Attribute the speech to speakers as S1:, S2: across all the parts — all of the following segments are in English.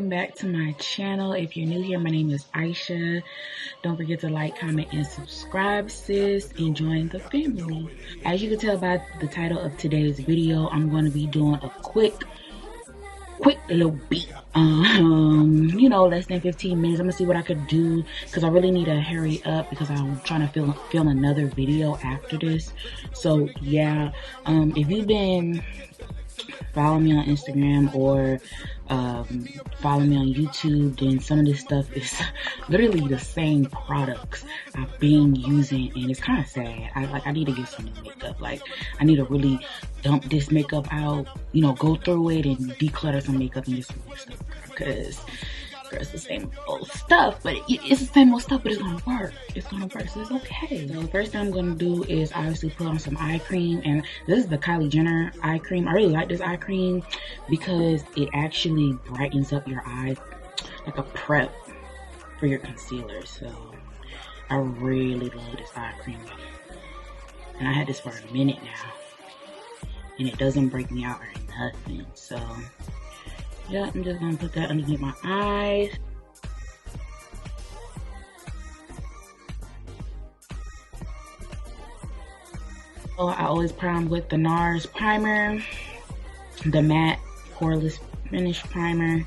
S1: welcome back to my channel. If you're new here, my name is Aisha. Don't forget to like, comment, and subscribe, sis, and join the family. As you can tell by the title of today's video, I'm going to be doing a quick little beat. You know, less than 15 minutes. I'm gonna see what I could do because I really need to hurry up because I'm trying to film another video after this. So yeah, if you've been following me on Instagram or follow me on YouTube, then some of this stuff is literally the same products I've been using, and it's kind of sad. I need to get some new makeup. Like, I need to really dump this makeup out, you know, go through it and declutter some makeup and get some new stuff, because it's the same old stuff, but it's the same old stuff, but it's gonna work. It's gonna work, so it's okay. So the first thing I'm gonna do is obviously put on some eye cream, and this is the Kylie Jenner eye cream. I really like this eye cream because it actually brightens up your eyes, like a prep for your concealer. So I really love this eye cream, and I had this for a minute now, and it doesn't break me out or nothing. So yeah, I'm just gonna put that underneath my eyes. So I always prime with the NARS primer, the matte poreless finish primer.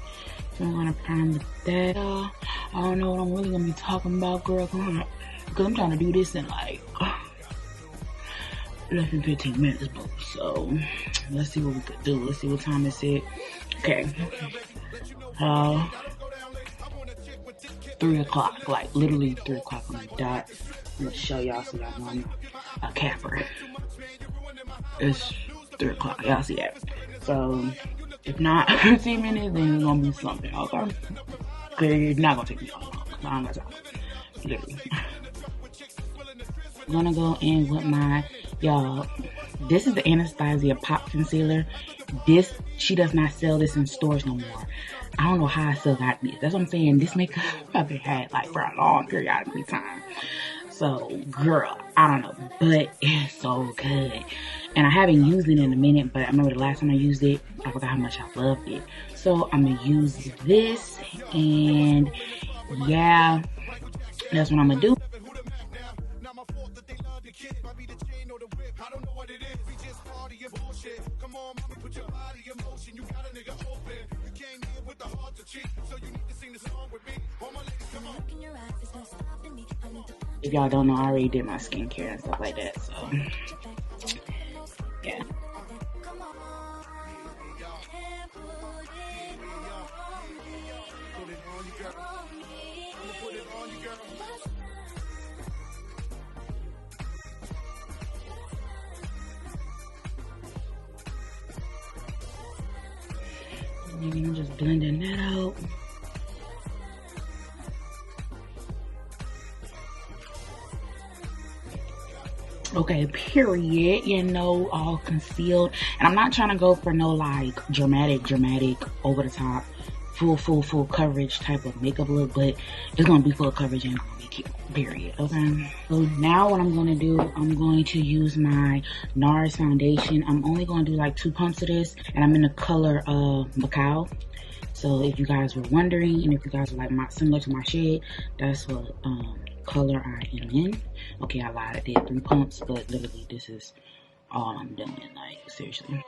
S1: So I'm gonna prime with that. I don't know what I'm really gonna be talking about, girl, because I'm trying to do this in like less than 15 minutes, bro. So let's see what we could do. Let's see what time is it. Okay. 3 o'clock, like literally 3 o'clock on the dot. I'm gonna show y'all so y'all know I'm a capper. It's 3 o'clock, y'all see that. So if not 15 minutes, then it's gonna be something, okay? It's not gonna take me long, I'm gonna talk. Literally. I'm gonna go in with my, y'all, this is the Anastasia Pop Concealer. This, she does not sell this in stores no more. I don't know how I still got this. That's what I'm saying. This makeup I've had like for a long period of time. So, girl, I don't know, but it's so good. And I haven't used it in a minute, but I remember the last time I used it, I forgot how much I loved it. So I'm gonna use this, and yeah, that's what I'm gonna do. If y'all don't know, I already did my skincare and stuff like that, so yeah. And I'm just blending that out. Okay, period. You know, all concealed. And I'm not trying to go for no like dramatic, over the top, full coverage type of makeup look, but it's gonna be full coverage and gonna be cute, period. Okay, so now what I'm gonna do, I'm going to use my NARS foundation. I'm only gonna do like 2 pumps of this, and I'm in the color Macao. So if you guys were wondering, and if you guys are like similar to my shade, that's what color I am in. Okay, I lied, I did 3 pumps, but literally this is all I'm doing, like seriously.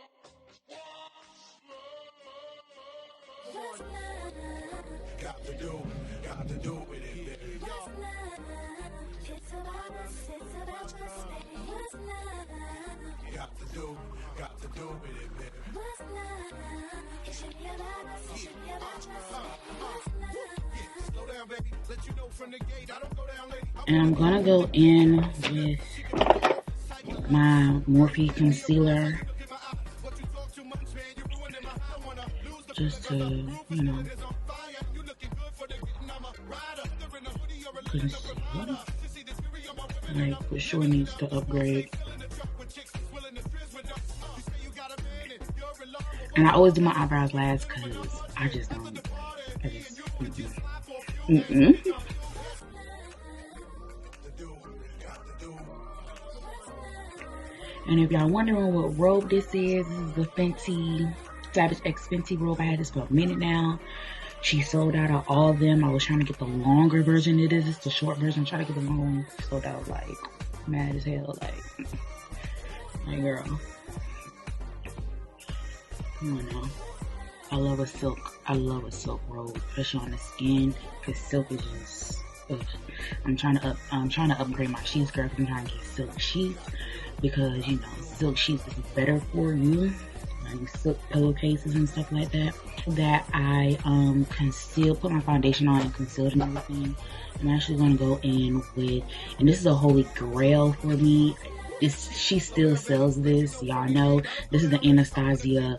S1: And I'm gonna go in with my Morphe concealer just to, you know, conceal. Like, for sure needs to upgrade. And I always do my eyebrows last because I just don't. And if y'all wondering what robe this is the Fenty Savage X Fenty robe. I had this for a minute now. She sold out of all of them. I was trying to get the longer version. It is the short version. Try to get the long one. Sold out like mad as hell. Like girl. Come on now. I love a silk robe, especially on the skin, because silk is just. Ugh. I'm trying to upgrade my sheets, girl. I'm trying to get silk sheets because you know silk sheets is better for you. Like silk pillowcases and stuff like that. That I put my foundation on and concealed and everything. I'm actually gonna go in with, and this is a holy grail for me. She still sells this, y'all know. This is the Anastasia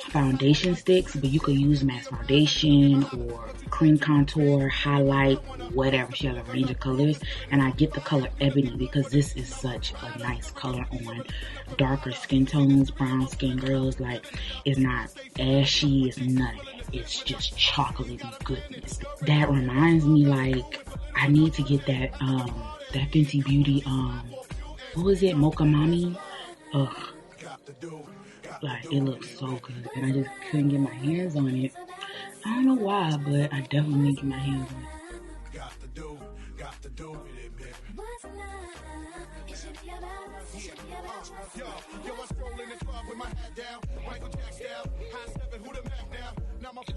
S1: foundation sticks, but you could use matte foundation or cream contour, highlight, whatever. She has a range of colors, and I get the color Ebony because this is such a nice color on darker skin tones, brown skin girls. Like, it's not ashy, it's none of that. It's just chocolatey goodness. That reminds me, like, I need to get that that Fenty Beauty, what was it, Mocha Mommy? Ugh. Like, it looks so good, and I just couldn't get my hands on it. I don't know why, but I definitely need to get my hands on it.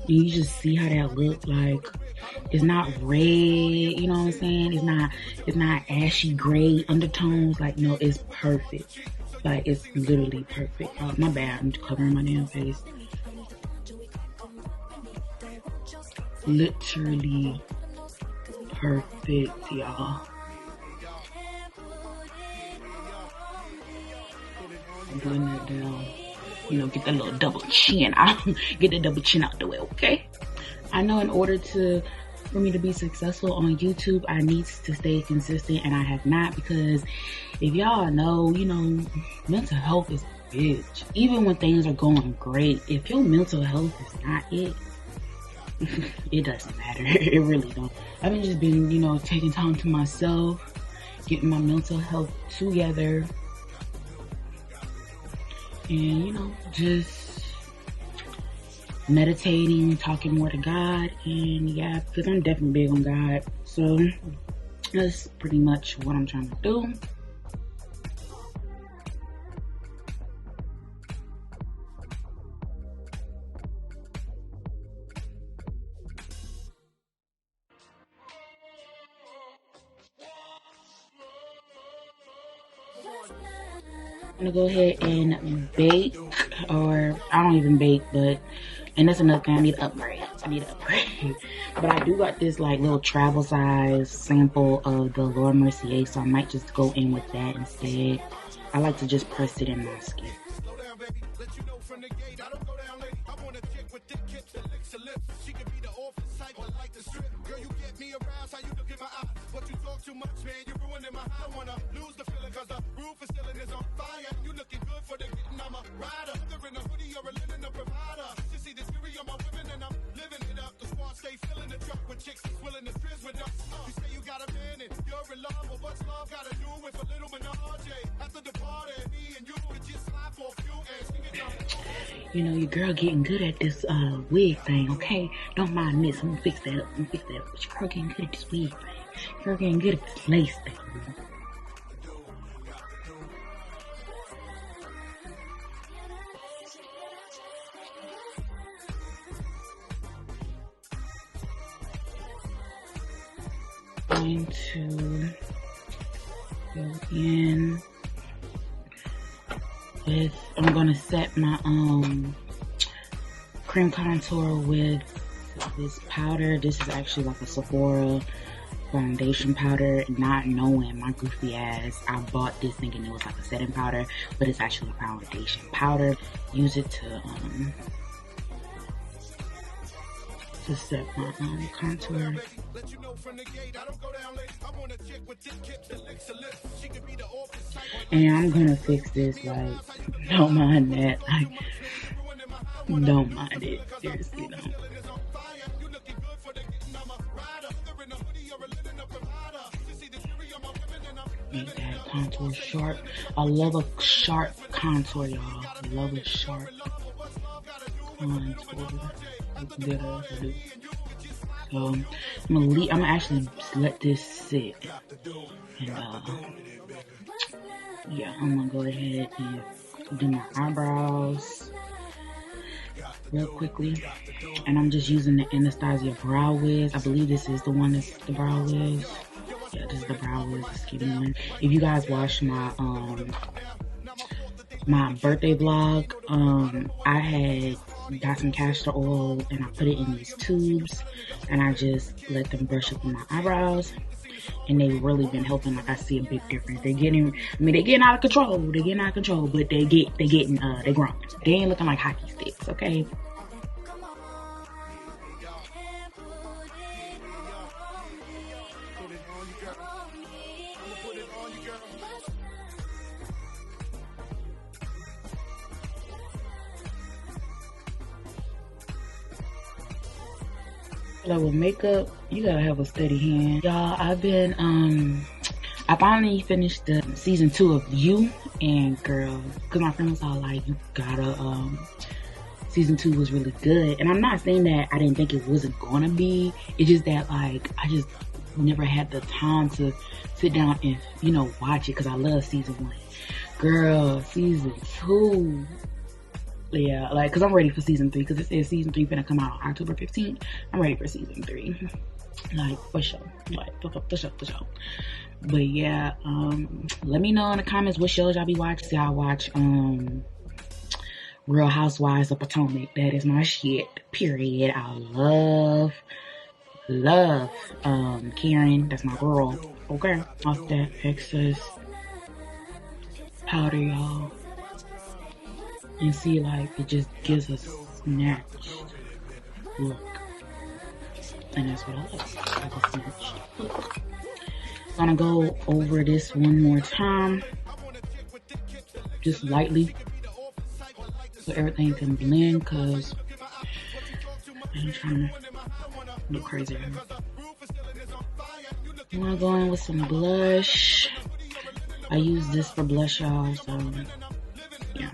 S1: You just see how that looks. Like, it's not red, you know what I'm saying? It's not ashy gray undertones. Like, no, it's perfect. Like, it's literally perfect. Oh, my bad, I'm covering my damn face. Literally perfect, y'all. Blend that down. You know, get that little double chin out. Get the double chin out the way, okay? I know in order for me to be successful on YouTube, I need to stay consistent, and I have not, because if y'all know, you know, mental health is a bitch. Even when things are going great, if your mental health is not it, it doesn't matter. It really don't. I've been just been, you know, taking time to myself, getting my mental health together, and, you know, just meditating, talking more to God, and yeah, because I'm definitely big on God. So that's pretty much what I'm trying to do. I'm gonna go ahead and bake, or I don't even bake, but, and that's another thing, I need to upgrade. But I do got this like little travel size sample of the Laura Mercier, so I might just go in with that instead. I like to just press it in my skin. You know, your girl getting good at this wig thing, okay? Don't mind this. I'm gonna fix that up. But your girl getting good at this wig thing. Your girl getting good at this lace thing. Going to go in with, I'm gonna set my cream contour with this powder. This is actually like a Sephora foundation powder, not knowing my goofy ass, I bought this thinking it was like a setting powder, but it's actually a foundation powder. Use it to set my contour. And I'm gonna fix this, like, don't mind that, like, don't mind it, seriously don't. Make that contour sharp. I love a sharp contour, y'all. I love it sharp. contour. So I'm gonna actually let this sit, and yeah, I'm gonna go ahead and do my eyebrows real quickly. And I'm just using the Anastasia brow wiz. I believe this is the one that's the brow wiz. Yeah, this is the brow wiz, the skinny one. If you guys watched my my birthday vlog, I had got some castor oil and I put it in these tubes and I just let them brush up on my eyebrows, and they've really been helping. Like, I see a big difference. They're getting out of control. They're getting out of control, but they're growing. They ain't looking like hockey sticks, okay? Like with makeup, you gotta have a steady hand. Y'all, I finally finished the season 2 of You, and girl, cause my friend was all like, you gotta, season 2 was really good. And I'm not saying that I didn't think it wasn't gonna be. It's just that, like, I just never had the time to sit down and, you know, watch it, cause I love season 1. Girl, season 2. Yeah, like, cause I'm ready for season 3, cause it says season 3 gonna come out on October 15th. I'm ready for season 3, like, for sure, like, for sure. But yeah, let me know in the comments what shows y'all be watching. See, I watch Real Housewives of Potomac. That is my shit, period. I love Karen. That's my girl. Okay, off that excess powder, y'all. You see, like, it just gives a snatched look. And that's what I like a snatched look. I'm gonna go over this one more time. Just lightly. So everything can blend, because I ain't trying to look crazy. I'm gonna go in with some blush. I use this for blush, y'all, so yeah.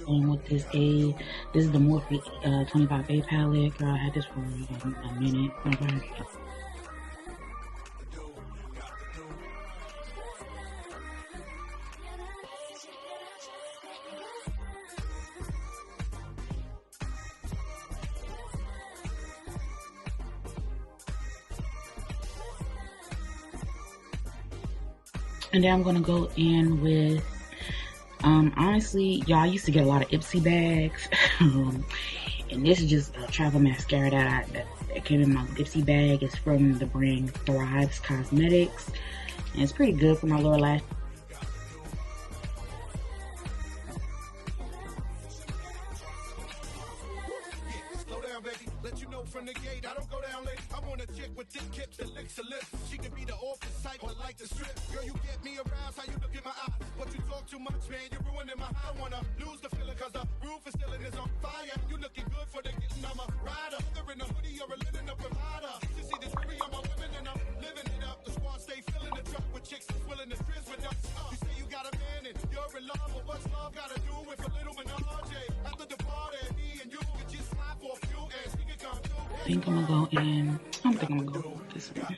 S1: And with this is the Morphe 25A palette. Girl, I had this for a minute. Okay. And then I'm gonna go in with, honestly, y'all, I used to get a lot of Ipsy bags. And this is just a travel mascara that came in my Ipsy bag. It's from the brand Thrives Cosmetics. And it's pretty good for my lower lash.
S2: Let you know from the gate, I don't go down late. I want a chick with thick hips that licks her lips. She can be the office type, but like the strip. Girl, you get me aroused, how you look in my eyes. But you talk too much, man, you're ruining my high. I wanna lose the feeling, cause the roof is still is on fire. You looking good for the getting, I'm a rider. Whether in a hoodie or a linen, a provider. You see this beauty on my women and I'm living it up. The squad stay filling the truck with chicks that's willing to frizz with us. You say you got a man and you're in love, but what's love gotta do with a little menage? After the party, me and you could just slide for a few and we could come through.
S1: I think I'm gonna go in. I don't think I'm gonna go with this one.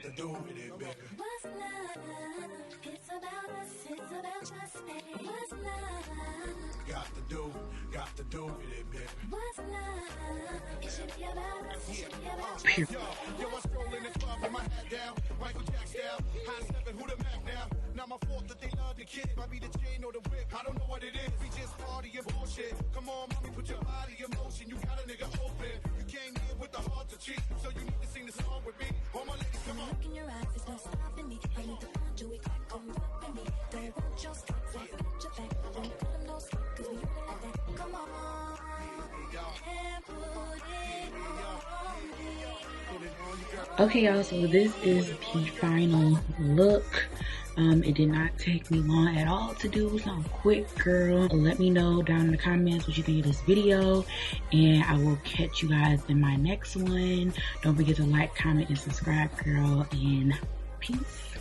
S1: Pure.
S2: Not my fault that they love the kid. Might be the chain or the whip. I don't know what it is. We just party and bullshit. Come on, mommy, put your body in motion. You got a nigga open. You came here with the heart to cheat, so you need to sing the song with me. All my ladies, come on. Look in your eyes, there's no stopping me. I need to find you, we can't come rock me. Don't want your stuff, so get your back. Don't put them no sleep, cause we know like that. Come on, and put it on me.
S1: Okay, y'all, so this is the final look. It did not take me long at all to do, so I'm quick, girl. Let me know down in the comments what you think of this video, and I will catch you guys in my next one. Don't forget to like, comment, and subscribe, girl, and peace.